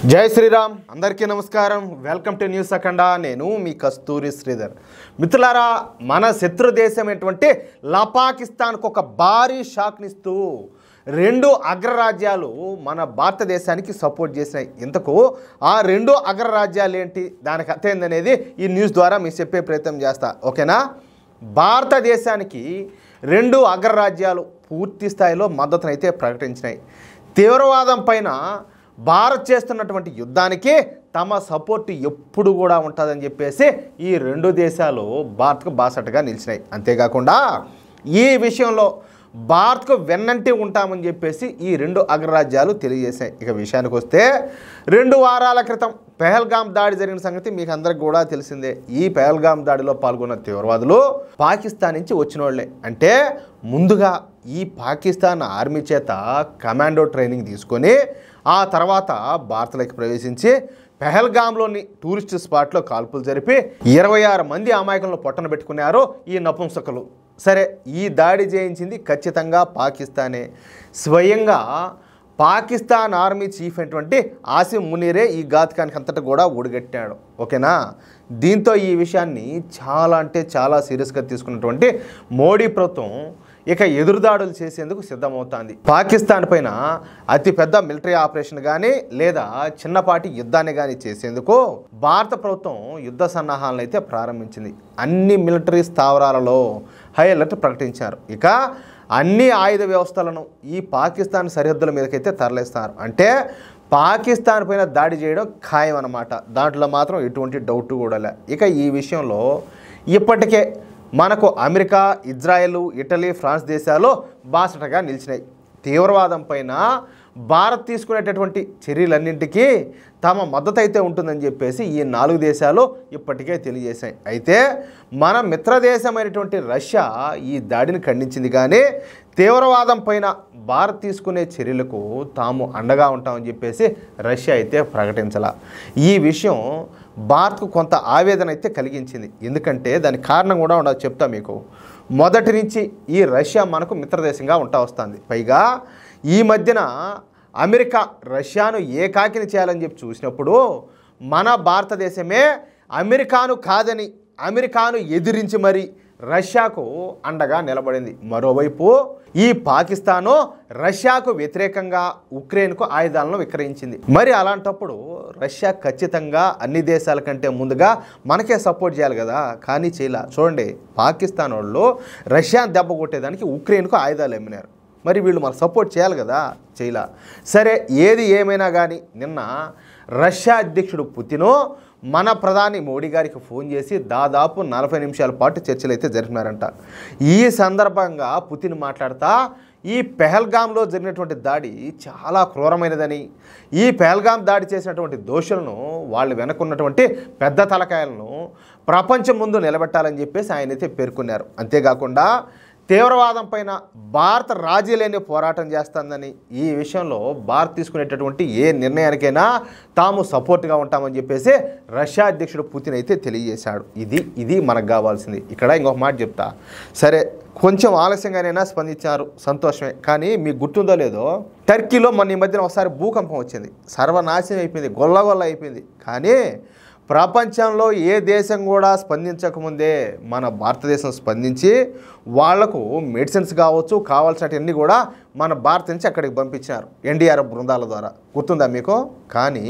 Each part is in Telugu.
జై శ్రీరామ్ అందరికీ నమస్కారం వెల్కమ్ టు న్యూస్ అఖండ నేను మీ కస్తూరి శ్రీధర్ మిత్రులారా మన శత్రు దేశమైనటువంటి పాకిస్తాన్కు ఒక భారీ షాక్నిస్తూ రెండు అగ్రరాజ్యాలు మన భారతదేశానికి సపోర్ట్ చేసినాయి. ఇంతకు ఆ రెండు అగ్రరాజ్యాలు ఏంటి దానికి అర్థం ఏందనేది ఈ న్యూస్ ద్వారా మీకు చెప్పే ప్రయత్నం చేస్తా. ఓకేనా? భారతదేశానికి రెండు అగ్రరాజ్యాలు పూర్తి స్థాయిలో మద్దతునైతే ప్రకటించినాయి. తీవ్రవాదం పైన భారత్ చేస్తున్నటువంటి యుద్ధానికి తమ సపోర్ట్ ఎప్పుడు కూడా ఉంటుందని చెప్పేసి ఈ రెండు దేశాలు భారత్కు బాసటగా నిలిచినాయి. అంతేకాకుండా ఈ విషయంలో భారత్కు వెన్నంటి ఉంటామని చెప్పేసి ఈ రెండు అగ్రరాజ్యాలు తెలియజేశాయి. ఇక విషయానికి వస్తే 2 వారాల క్రితం పెహల్గాం దాడి జరిగిన సంగతి మీకు అందరికి కూడా తెలిసిందే. ఈ పెహల్గాం దాడిలో పాల్గొన్న తీవ్రవాదులు పాకిస్తాన్ నుంచి వచ్చిన వాళ్ళే. అంటే ముందుగా ఈ పాకిస్తాన్ ఆర్మీ చేత కమాండో ట్రైనింగ్ తీసుకొని ఆ తర్వాత భారత్లోకి ప్రవేశించి పెహల్గాంలోని టూరిస్ట్ స్పాట్లో కాల్పులు జరిపి 26 మంది అమాయకులను పొట్టన పెట్టుకున్నారు ఈ నపుంసకులు. సరే, ఈ దాడి చేయించింది ఖచ్చితంగా పాకిస్తానే. స్వయంగా పాకిస్తాన్ ఆర్మీ చీఫ్ అయినటువంటి ఆసిమ్ మునీరే ఈ ఘాతకానికి అంతటా కూడా ఒడిగట్టాడు. ఓకేనా? దీంతో ఈ విషయాన్ని చాలా అంటే చాలా సీరియస్గా తీసుకున్నటువంటి మోడీ ప్రభుత్వం ఇక ఎదురుదాడులు చేసేందుకు సిద్ధమవుతోంది. పాకిస్తాన్ పైన అతిపెద్ద మిలిటరీ ఆపరేషన్ కానీ లేదా చిన్నపాటి యుద్ధాన్ని కానీ చేసేందుకు భారత ప్రభుత్వం యుద్ధ సన్నాహాలను అయితే ప్రారంభించింది. అన్ని మిలిటరీ స్థావరాలలో హై అలర్ట్ ప్రకటించారు. ఇక అన్ని ఆయుధ వ్యవస్థలను ఈ పాకిస్తాన్ సరిహద్దుల మీదకైతే తరలిస్తారు. అంటే పాకిస్తాన్ పైన దాడి చేయడం ఖాయం అన్నమాట. దాంట్లో మాత్రం ఎటువంటి డౌట్ కూడా లే. ఇక ఈ విషయంలో ఇప్పటికే మనకు అమెరికా, ఇజ్రాయెల్, ఇటలీ, ఫ్రాన్స్ దేశాలు బాసటగా నిలిచినాయి. తీవ్రవాదం పైన భారత్ తీసుకునేటటువంటి చర్యలన్నింటికీ తమ మద్దతు అయితే ఉంటుందని చెప్పేసి ఈ 4 దేశాలు ఇప్పటికే తెలియజేశాయి. అయితే మన మిత్రదేశమైనటువంటి రష్యా ఈ దాడిని ఖండించింది. కానీ తీవ్రవాదం పైన భారత్ తీసుకునే చర్యలకు తాము అండగా ఉంటామని చెప్పేసి రష్యా అయితే ప్రకటించాల. ఈ విషయం భారత్కు కొంత ఆవేదన అయితే కలిగించింది. ఎందుకంటే దానికి కారణం కూడా ఉండదు, చెప్తా మీకు. మొదటి నుంచి ఈ రష్యా మనకు మిత్రదేశంగా ఉంటా వస్తుంది. పైగా ఈ మధ్యన అమెరికా రష్యాను ఏకాకిని చేయాలని చెప్పి చూసినప్పుడు మన భారతదేశమే అమెరికాను కాదని అమెరికాను ఎదిరించి మరి రష్యాకు అండగా నిలబడింది. మరోవైపు ఈ పాకిస్తాను రష్యాకు వ్యతిరేకంగా ఉక్రెయిన్కు ఆయుధాలను విక్రయించింది. మరి అలాంటప్పుడు రష్యా ఖచ్చితంగా అన్ని దేశాల కంటే ముందుగా మనకే సపోర్ట్ చేయాలి కదా, కానీ చేయలే. చూడండి, పాకిస్తాన్ వాళ్ళు రష్యాను దెబ్బ కొట్టేదానికి ఉక్రెయిన్కు ఆయుధాలు అమ్మినారు. మరి వీళ్ళు మనకు సపోర్ట్ చేయాలి కదా, చేయలా. సరే, ఏది ఏమైనా కానీ నిన్న రష్యా అధ్యక్షుడు పుతిన్ మన ప్రధాని మోడీ గారికి ఫోన్ చేసి దాదాపు 40 నిమిషాల పాటు చర్చలు అయితే జరిపినారంట. ఈ సందర్భంగా పుతిన్ మాట్లాడుతా ఈ పెహల్గాంలో జరిగినటువంటి దాడి చాలా క్రూరమైనదని, ఈ పెహల్గాం దాడి చేసినటువంటి దోషులను వాళ్ళు వెనుకున్నటువంటి పెద్ద తలకాయలను ప్రపంచం ముందు నిలబెట్టాలని చెప్పేసి ఆయన అయితే పేర్కొన్నారు. అంతేకాకుండా తీవ్రవాదం పైన భారత రాజీ లేని పోరాటం చేస్తుందని, ఈ విషయంలో భారత్ తీసుకునేటటువంటి ఏ నిర్ణయానికైనా తాము సపోర్ట్గా ఉంటామని చెప్పేసి రష్యా అధ్యక్షుడు పుతిన్ అయితే తెలియజేశాడు. ఇది మనకు కావాల్సింది. ఇక్కడ ఇంకొక మాట చెప్తా. సరే, కొంచెం ఆలస్యంగానైనా స్పందించారు, సంతోషమే. కానీ మీకు గుర్తుందో లేదో, టర్కీలో మొన్న ఈ మధ్యన ఒకసారి భూకంపం వచ్చింది. సర్వనాశనం అయిపోయింది, గొల్లగొల్ల అయిపోయింది. కానీ ప్రపంచంలో ఏ దేశం కూడా స్పందించకముందే మన భారతదేశం స్పందించి వాళ్లకు మెడిసిన్స్ కావచ్చు, కావాల్సినవన్నీ కూడా మన భారత్ నుంచి అక్కడికి పంపించారు ఎన్డీఆర్ఎఫ్ బృందాల ద్వారా. గుర్తుందా మీకు? కానీ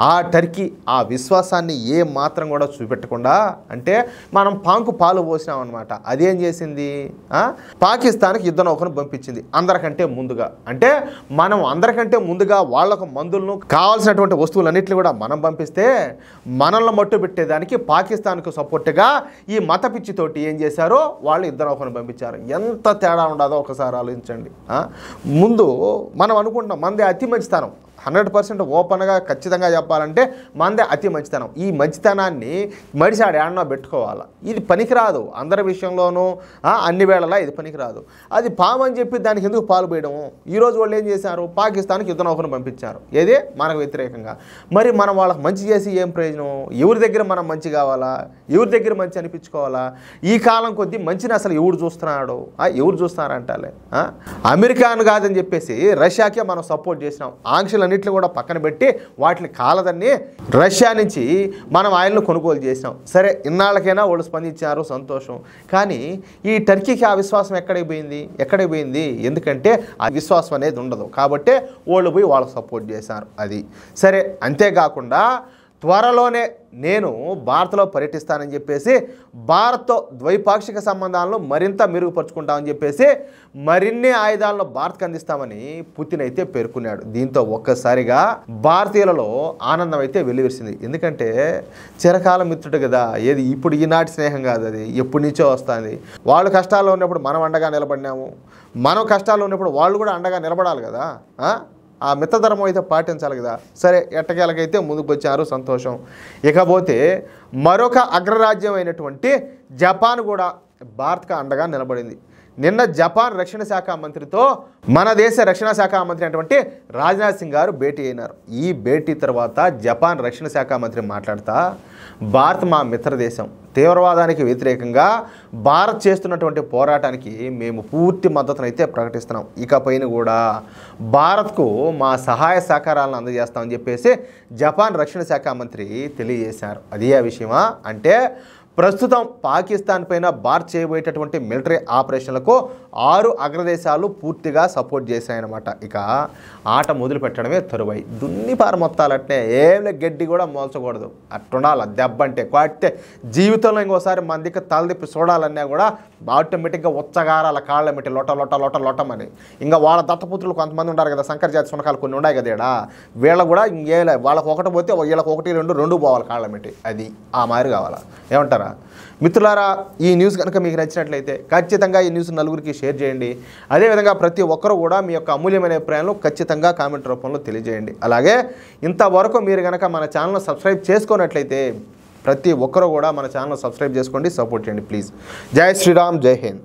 ఆ టర్కీ ఆ విశ్వాసాన్ని ఏ మాత్రం కూడా చూపెట్టకుండా, అంటే మనం పాలు పోసినామన్నమాట. అదేం చేసింది? పాకిస్తాన్కి యుద్ధ నౌకను పంపించింది అందరికంటే ముందుగా. అంటే మనం అందరికంటే ముందుగా వాళ్లకు మందులను కావాల్సినటువంటి వస్తువులన్నింటినీ కూడా మనం పంపిస్తే మనల్ని మట్టు పెట్టేదానికి పాకిస్తాన్కు సపోర్ట్గా ఈ మత పిచ్చితోటి ఏం చేశారో వాళ్ళు యుద్ధ నౌకను పంపించారు. ఎంత తేడా ఉండదో ఒకసారి ఆలోచించండి. ముందు మనం అనుకుంటున్నాం మంది అతి మంచితనం, 100% ఓపెన్గా ఖచ్చితంగా చెప్పాలంటే మందే అతి మంచితనం. ఈ మంచితనాన్ని మడిసాడు ఏడన్నా పెట్టుకోవాలి. ఇది పనికిరాదు అందరి విషయంలోనూ, అన్ని వేళలా ఇది పనికిరాదు. అది పామని చెప్పి దానికి ఎందుకు పాలు పోయడము? ఈరోజు వాళ్ళు ఏం చేశారు? పాకిస్తాన్కి యుద్ధ నౌకను పంపించారు. ఏదే మనకు వ్యతిరేకంగా. మరి మనం వాళ్ళకి మంచి చేసి ఏం ప్రయోజనం? ఎవరి దగ్గర మనం మంచి కావాలా? ఎవరి దగ్గర మంచి అనిపించుకోవాలా? ఈ కాలం కొద్దీ మంచిని అసలు ఎవరు చూస్తున్నాడు? ఎవరు చూస్తున్నారంటాలే. అమెరికాను కాదని చెప్పేసి రష్యాకే మనం సపోర్ట్ చేసినాం. ఆంక్షలన్నీ అన్నిటిని కూడా పక్కన పెట్టి వాటిని కాలదన్ని రష్యా నుంచి మనం ఆయిల్ను కొనుగోలు చేసినాం. సరే, ఇన్నాళ్ళకైనా వాళ్ళు స్పందించారు, సంతోషం. కానీ ఈ టర్కీకి ఆ విశ్వాసం ఎక్కడికి పోయింది? ఎందుకంటే ఆ విశ్వాసం అనేది ఉండదు కాబట్టి వాళ్ళు పోయి వాళ్ళకు సపోర్ట్ చేశారు. అది సరే. అంతేకాకుండా త్వరలోనే నేను భారత్లో పర్యటిస్తానని చెప్పేసి భారత్తో ద్వైపాక్షిక సంబంధాలను మరింత మెరుగుపరుచుకుంటామని చెప్పేసి మరిన్ని ఆయుధాలను భారత్కి అందిస్తామని పుతిన్ అయితే పేర్కొన్నాడు. దీంతో ఒక్కసారిగా భారతీయులలో ఆనందం అయితే వెల్లివిరిసింది. ఎందుకంటే చిరకాల మిత్రుడు కదా, ఏది ఇప్పుడు ఈనాటి స్నేహం కాదు, అది ఎప్పటి నుంచో వస్తుంది. వాళ్ళు కష్టాల్లో ఉన్నప్పుడు మనం అండగా నిలబడినాము, మనం కష్టాల్లో ఉన్నప్పుడు వాళ్ళు కూడా అండగా నిలబడాలి కదా. ఆ మిత్రధర్మం అయితే పాటించాలి కదా. సరే, ఎట్టకేలకైతే ముందుకు వచ్చారు, సంతోషం. ఇకపోతే మరొక అగ్రరాజ్యం అయినటువంటి జపాన్ కూడా భారత్కు అండగా నిలబడింది. నిన్న జపాన్ రక్షణ శాఖ మంత్రితో మన దేశ రక్షణ శాఖ మంత్రి అయినటువంటి రాజ్నాథ్ సింగ్ గారు భేటీ అయినారు. ఈ భేటీ తర్వాత జపాన్ రక్షణ శాఖ మంత్రి మాట్లాడుతా, భారత్ మా మిత్ర దేశం, తీవ్రవాదానికి వ్యతిరేకంగా భారత్ చేస్తున్నటువంటి పోరాటానికి మేము పూర్తి మద్దతును అయితే ప్రకటిస్తున్నాం. ఇకపైన కూడా భారత్కు మా సహాయ సహకారాలను అందజేస్తామని చెప్పేసి జపాన్ రక్షణ శాఖ మంత్రి తెలియజేశారు. అదే ఆ విషయమా అంటే ప్రస్తుతం పాకిస్తాన్ పైన భారత్ చేయబోయేటటువంటి మిలిటరీ ఆపరేషన్లకు 6 అగ్రదేశాలు పూర్తిగా సపోర్ట్ చేశాయన్నమాట. ఇక ఆట మొదలు పెట్టడమే తరువాయి. దున్నిపార మొత్తాలట్నే ఏం గడ్డి కూడా మోల్చకూడదు, అట్టుండాలి. దెబ్బ అంటే కొట్టే జీవితంలో ఇంకోసారి మన దిక్కు తలదిప్పి చూడాలన్నా కూడా ఆటోమేటిక్గా ఉచ్చగారాల కాళ్ళ మెట్టి లొట్టమని. ఇంకా వాళ్ళ దత్తపుత్రులు కొంతమంది ఉన్నారు కదా, శంకర జాతి సునకాలు కొన్ని ఉన్నాయి కదా ఈడ, వీళ్ళ కూడా ఇంకేలే, వాళ్ళకి ఒకటి పోతే వీళ్ళకి 1, 2 పోవాలి కాళ్ళ మెట్టి. అది ఆ మారి కావాలా? ఏమంటారా మిత్రులారా? ఈ న్యూస్ కనుక మీకు నచ్చినట్లయితే ఖచ్చితంగా ఈ న్యూస్ నలుగురికి షేర్ చేయండి. అదేవిధంగా ప్రతి ఒక్కరు కూడా మీ యొక్క అమూల్యమైన అభిప్రాయాలను ఖచ్చితంగా కామెంట్ రూపంలో తెలియజేయండి. అలాగే ఇంతవరకు మీరు కనుక మన ఛానల్ సబ్స్క్రైబ్ చేసుకున్నట్లయితే ప్రతి ఒక్కరు కూడా మన ఛానల్ సబ్స్క్రైబ్ చేసుకోండి, సపోర్ట్ చేయండి ప్లీజ్. జై శ్రీరామ్, జై హింద్.